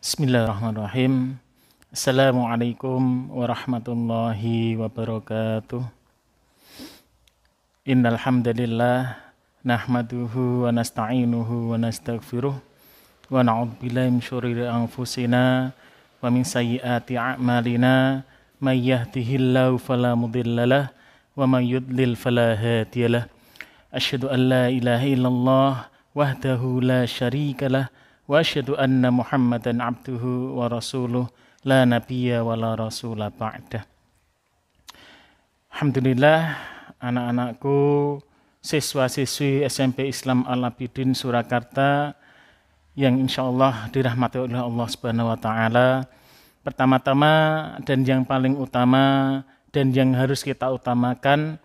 Bismillahirrahmanirrahim. Assalamualaikum warahmatullahi wabarakatuh. Innal hamdalillah nahmaduhu wa nasta'inuhu wa nastaghfiruh wa na'udzu billahi min syururi anfusina wa min sayyiati a'malina may yahdihillahu fala mudhillalah wa may yudlil fala hadiyalah. Asyhadu an la ilaha illallah wahdahu la syarikalah wa asyhadu anna Muhammadan abduhu wa rasuluh la nabiyya wa la rasula ba'dah. Alhamdulillah, anak-anakku, siswa-siswi SMP Islam Al-Abidin Surakarta yang insyaallah dirahmati oleh Allah Subhanahu wa taala. Pertama-tama dan yang paling utama dan yang harus kita utamakan,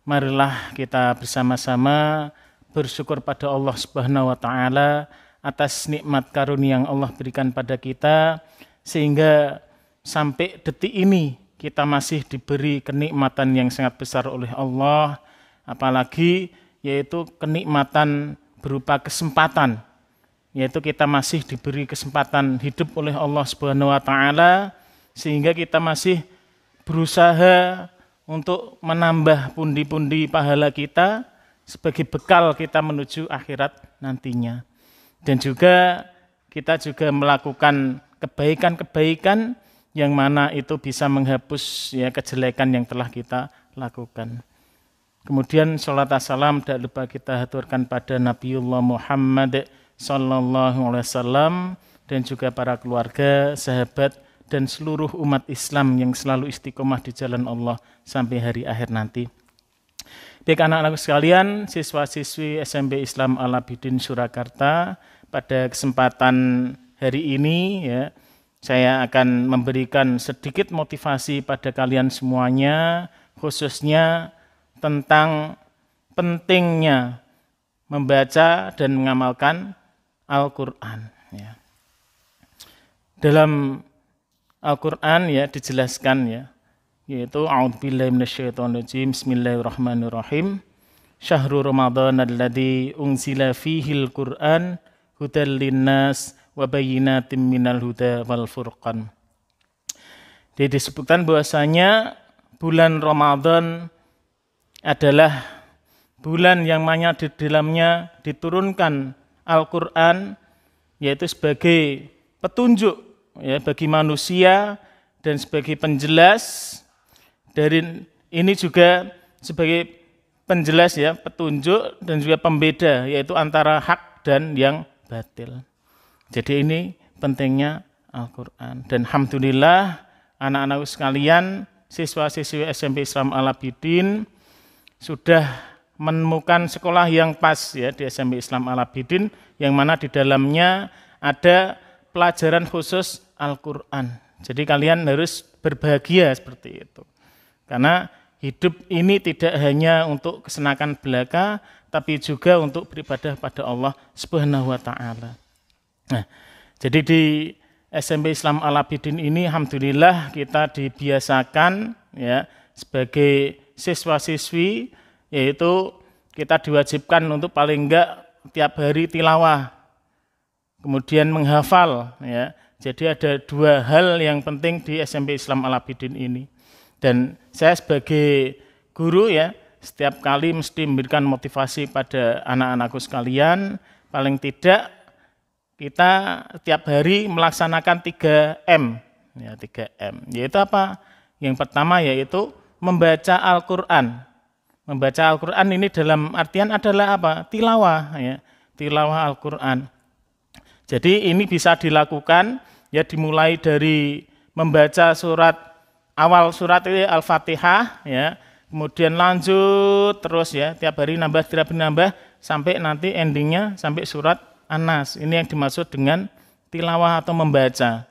marilah kita bersama-sama bersyukur pada Allah Subhanahu wa taala atas nikmat karunia yang Allah berikan pada kita, sehingga sampai detik ini kita masih diberi kenikmatan yang sangat besar oleh Allah, apalagi yaitu kenikmatan berupa kesempatan, yaitu kita masih diberi kesempatan hidup oleh Allah Subhanahu wa taala, sehingga kita masih berusaha untuk menambah pundi-pundi pahala kita sebagai bekal kita menuju akhirat nantinya. Dan juga kita juga melakukan kebaikan-kebaikan yang mana itu bisa menghapus kejelekan yang telah kita lakukan. Kemudian sholawat salam tidak lupa kita haturkan pada Nabiullah Muhammad sallallahu alaihi wasallam dan juga para keluarga, sahabat dan seluruh umat Islam yang selalu istiqomah di jalan Allah sampai hari akhir nanti. Baik anak-anak sekalian, siswa-siswi SMP Islam Al-Abidin Surakarta, pada kesempatan hari ini saya akan memberikan sedikit motivasi pada kalian semuanya, khususnya tentang pentingnya membaca dan mengamalkan Al-Qur'an. Dalam Al-Qur'an dijelaskan yaitu a'udzubillahi minasyaitonirrajim, bismillahirrahmanirrahim. Syahrul Ramadan alladzi unzila fihil Qur'an hudal linnas wa bayyinatin minal huda wal furqan. Jadi disebutkan bahwasanya bulan Ramadan adalah bulan yang mana di dalamnya diturunkan Al-Qur'an, yaitu sebagai petunjuk bagi manusia dan sebagai penjelas. Dari ini juga sebagai penjelas petunjuk dan juga pembeda, yaitu antara hak dan yang batil. Jadi ini pentingnya Al-Qur'an. Dan alhamdulillah anak-anak sekalian, siswa-siswi SMP Islam Al-Abidin sudah menemukan sekolah yang pas di SMP Islam Al-Abidin, yang mana di dalamnya ada pelajaran khusus Al-Qur'an. Jadi kalian harus berbahagia seperti itu. Karena hidup ini tidak hanya untuk kesenangan belaka, tapi juga untuk beribadah pada Allah Subhanahu wa taala. Nah, jadi di SMP Islam Al-Abidin ini alhamdulillah kita dibiasakan sebagai siswa-siswi, yaitu kita diwajibkan untuk paling enggak tiap hari tilawah, kemudian menghafal Jadi ada dua hal yang penting di SMP Islam Al-Abidin ini. Dan saya sebagai guru setiap kali mesti memberikan motivasi pada anak-anakku sekalian, paling tidak kita tiap hari melaksanakan 3M. 3M. Yaitu apa? Yang pertama yaitu membaca Al-Qur'an. Membaca Al-Qur'an ini dalam artian adalah apa? Tilawah tilawah Al-Qur'an. Jadi ini bisa dilakukan dimulai dari membaca awal surat Al-Fatihah kemudian lanjut terus tiap hari nambah sampai nanti endingnya sampai surat An-Nas. Ini yang dimaksud dengan tilawah atau membaca.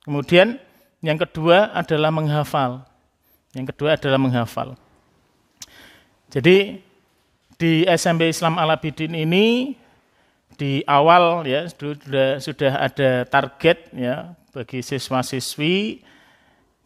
Kemudian yang kedua adalah menghafal. Jadi di SMP Islam Al-Abidin ini di awal sudah ada target bagi siswa-siswi,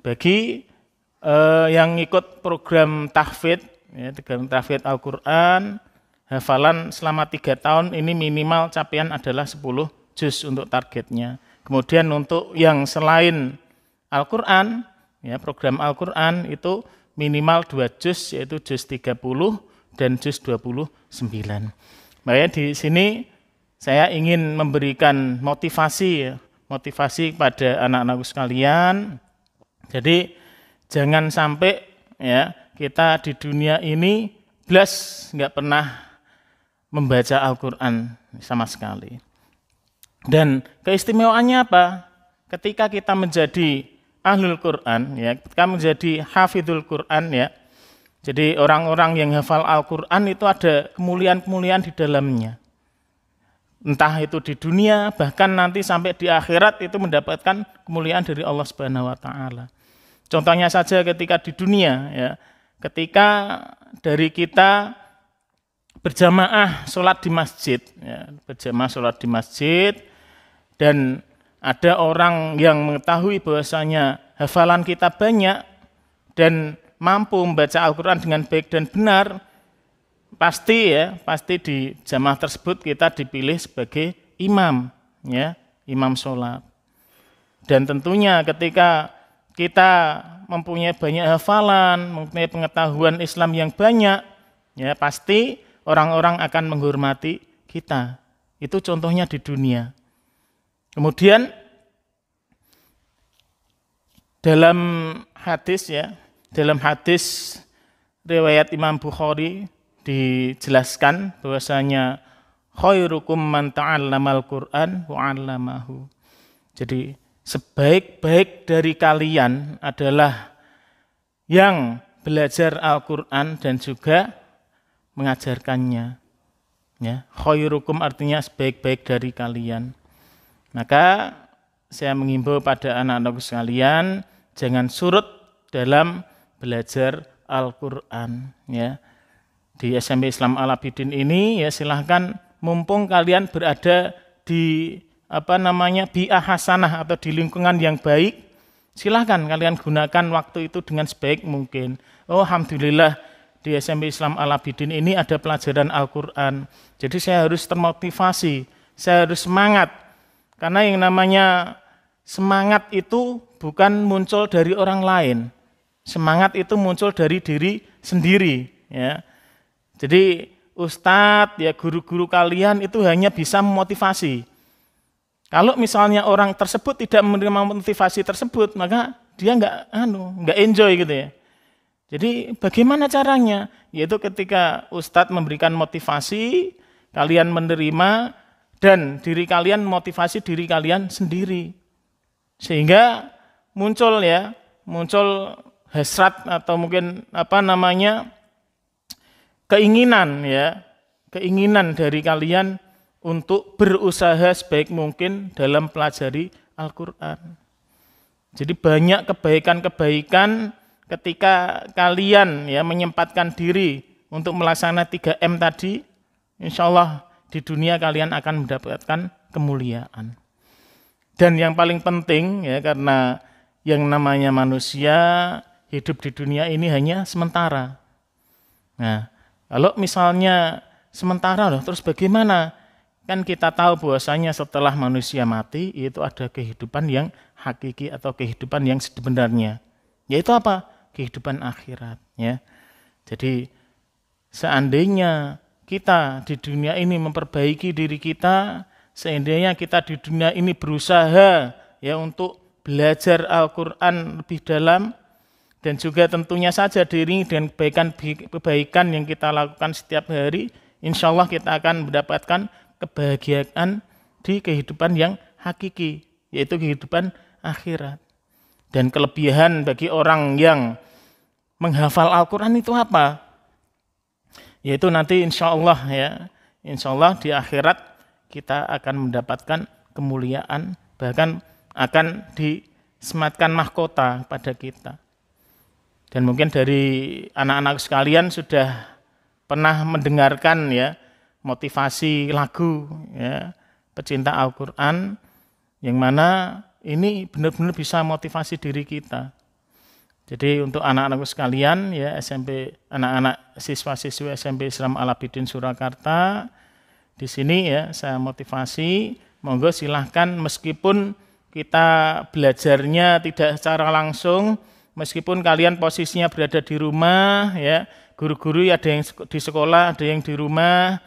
bagi yang ikut program tahfidz tahfidz Al-Qur'an, hafalan selama 3 tahun ini minimal capaian adalah 10 juz untuk targetnya. Kemudian untuk yang selain Al-Qur'an, ya, program Al-Qur'an itu minimal 2 juz, yaitu juz 30 dan juz 29. Makanya di sini saya ingin memberikan motivasi kepada anak-anakku sekalian. Jadi jangan sampai ya kita di dunia ini blas nggak pernah membaca Al-Qur'an sama sekali. Dan keistimewaannya apa? Ketika kita menjadi ahlul Qur'an, ya, ketika menjadi hafidhul Qur'an, ya. Jadi orang-orang yang hafal Al-Qur'an itu ada kemuliaan-kemuliaan di dalamnya. Entah itu di dunia, bahkan nanti sampai di akhirat itu mendapatkan kemuliaan dari Allah Subhanahu wa taala. Contohnya saja ketika di dunia, ya. Ketika dari kita berjamaah sholat di masjid, ya, berjamaah sholat di masjid, dan ada orang yang mengetahui bahwasanya hafalan kita banyak dan mampu membaca Al-Qur'an dengan baik dan benar, pasti di jamaah tersebut kita dipilih sebagai imam, ya, imam sholat. Dan tentunya ketika kita mempunyai banyak hafalan, mempunyai pengetahuan Islam yang banyak, ya pasti orang-orang akan menghormati kita. Itu contohnya di dunia. Kemudian dalam hadis riwayat Imam Bukhari dijelaskan bahwasanya khairukum man ta'allamal Qur'an wa 'allamahu. Jadi sebaik-baik dari kalian adalah yang belajar Al-Qur'an dan juga mengajarkannya. Ya, khairukum artinya sebaik-baik dari kalian. Maka saya mengimbau pada anak-anakku sekalian, jangan surut dalam belajar Al-Qur'an, ya. Di SMP Islam Al-Abidin ini ya silahkan, mumpung kalian berada di bi'ah hasanah atau di lingkungan yang baik, silahkan kalian gunakan waktu itu dengan sebaik mungkin. Oh, alhamdulillah di SMP Islam Al-Abidin ini ada pelajaran Al-Qur'an. Jadi saya harus termotivasi, saya harus semangat. Karena yang namanya semangat itu bukan muncul dari orang lain. Semangat itu muncul dari diri sendiri, ya. Jadi ustadz, ya guru-guru kalian itu hanya bisa memotivasi. Kalau misalnya orang tersebut tidak menerima motivasi tersebut, maka dia nggak enjoy gitu ya. Jadi bagaimana caranya? Yaitu ketika ustadz memberikan motivasi, kalian menerima, dan diri kalian motivasi diri kalian sendiri. Sehingga muncul hasrat atau mungkin keinginan dari kalian untuk berusaha sebaik mungkin dalam pelajari Al-Qur'an. Jadi banyak kebaikan-kebaikan ketika kalian ya menyempatkan diri untuk melaksanakan 3M tadi, insya Allah di dunia kalian akan mendapatkan kemuliaan. Dan yang paling penting ya, karena yang namanya manusia hidup di dunia ini hanya sementara. Nah, kalau misalnya sementara loh, terus bagaimana? Kan kita tahu bahwasanya setelah manusia mati itu ada kehidupan yang hakiki atau kehidupan yang sebenarnya. Yaitu apa? Kehidupan akhirat, ya. Jadi seandainya kita di dunia ini memperbaiki diri kita, seandainya kita di dunia ini berusaha ya untuk belajar Al-Qur'an lebih dalam, dan juga tentunya saja diri dengan kebaikan yang kita lakukan setiap hari, insya Allah kita akan mendapatkan kebahagiaan di kehidupan yang hakiki, yaitu kehidupan akhirat. Dan kelebihan bagi orang yang menghafal Al-Qur'an itu apa? Yaitu nanti insya Allah di akhirat kita akan mendapatkan kemuliaan, bahkan akan disematkan mahkota pada kita. Dan mungkin dari anak-anak sekalian sudah pernah mendengarkan ya motivasi lagu ya pecinta Al-Qur'an, yang mana ini benar-benar bisa motivasi diri kita. Jadi untuk anak-anakku sekalian ya anak-anak siswa-siswi SMP Islam Al-Abidin Surakarta, di sini ya saya motivasi, monggo silahkan meskipun kita belajarnya tidak secara langsung, meskipun kalian posisinya berada di rumah, ya, guru-guru ada yang di sekolah, ada yang di rumah,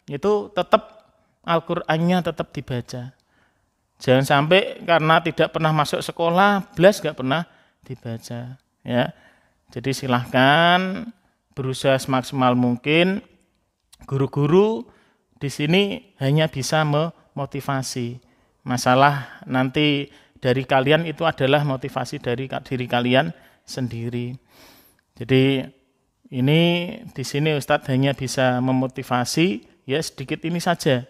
itu tetap Al-Qur'annya tetap dibaca. Jangan sampai karena tidak pernah masuk sekolah, belas gak pernah dibaca. Ya. Jadi silahkan berusaha semaksimal mungkin. Guru-guru di sini hanya bisa memotivasi. Masalah nanti dari kalian itu adalah motivasi dari diri kalian sendiri. Jadi ini di sini Ustadz hanya bisa memotivasi, ya sedikit ini saja.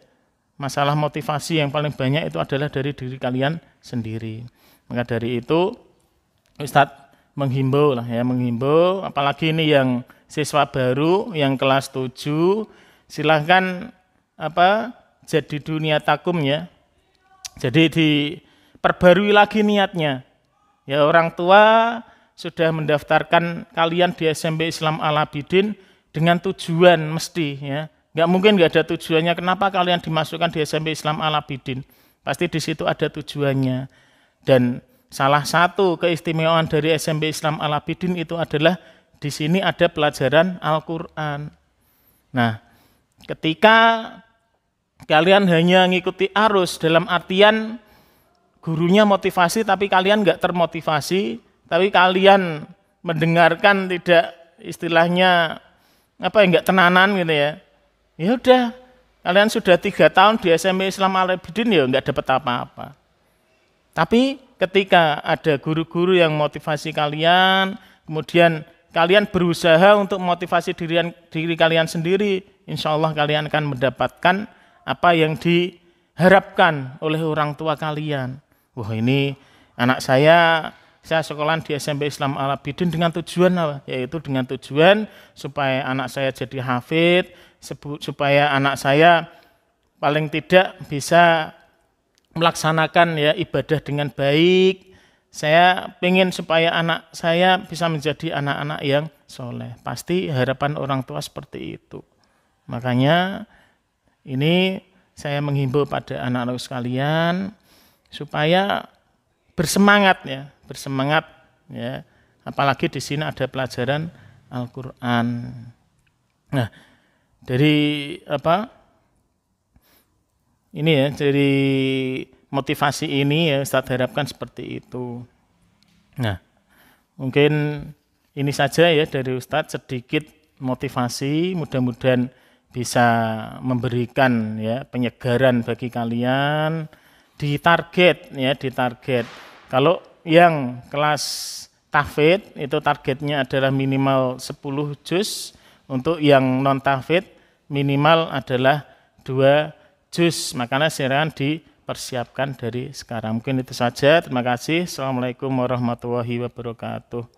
Masalah motivasi yang paling banyak itu adalah dari diri kalian sendiri. Maka dari itu Ustadz menghimbau apalagi ini yang siswa baru yang kelas 7, silahkan jadi dunia takum ya. Jadi diperbarui lagi niatnya. Ya, orang tua sudah mendaftarkan kalian di SMP Islam Al-Abidin dengan tujuan mesti ya. Nggak mungkin nggak ada tujuannya. Kenapa kalian dimasukkan di SMP Islam Al-Abidin? Pasti di situ ada tujuannya. Dan salah satu keistimewaan dari SMP Islam Al-Abidin itu adalah di sini ada pelajaran Al-Qur'an. Nah, ketika kalian hanya ngikuti arus dalam artian gurunya motivasi tapi kalian nggak termotivasi, tapi kalian mendengarkan tidak istilahnya nggak tenanan gitu ya. Ya udah, kalian sudah 3 tahun di SMP Islam Al-Abidin ya nggak dapat apa-apa. Tapi ketika ada guru-guru yang motivasi kalian, kemudian kalian berusaha untuk motivasi diri kalian sendiri, insya Allah kalian akan mendapatkan apa yang diharapkan oleh orang tua kalian. Wah, ini anak saya sekolah di SMP Islam Al-Abidin dengan tujuan apa? Yaitu dengan tujuan supaya anak saya jadi hafid, supaya anak saya paling tidak bisa melaksanakan ya ibadah dengan baik. Saya ingin supaya anak saya bisa menjadi anak-anak yang soleh. Pasti harapan orang tua seperti itu. Makanya ini saya menghimbau pada anak-anak sekalian supaya bersemangat ya. Apalagi di sini ada pelajaran Al-Qur'an. Nah, dari ini ya, dari motivasi ini ya Ustadz harapkan seperti itu. Nah, mungkin ini saja ya dari Ustadz sedikit motivasi, mudah-mudahan bisa memberikan ya penyegaran bagi kalian. Ditarget. Kalau yang kelas tahfidz itu targetnya adalah minimal 10 juz, untuk yang non tahfidz minimal adalah 2 juz. Makanya silakan dipersiapkan dari sekarang. Mungkin itu saja. Terima kasih. Assalamualaikum warahmatullahi wabarakatuh.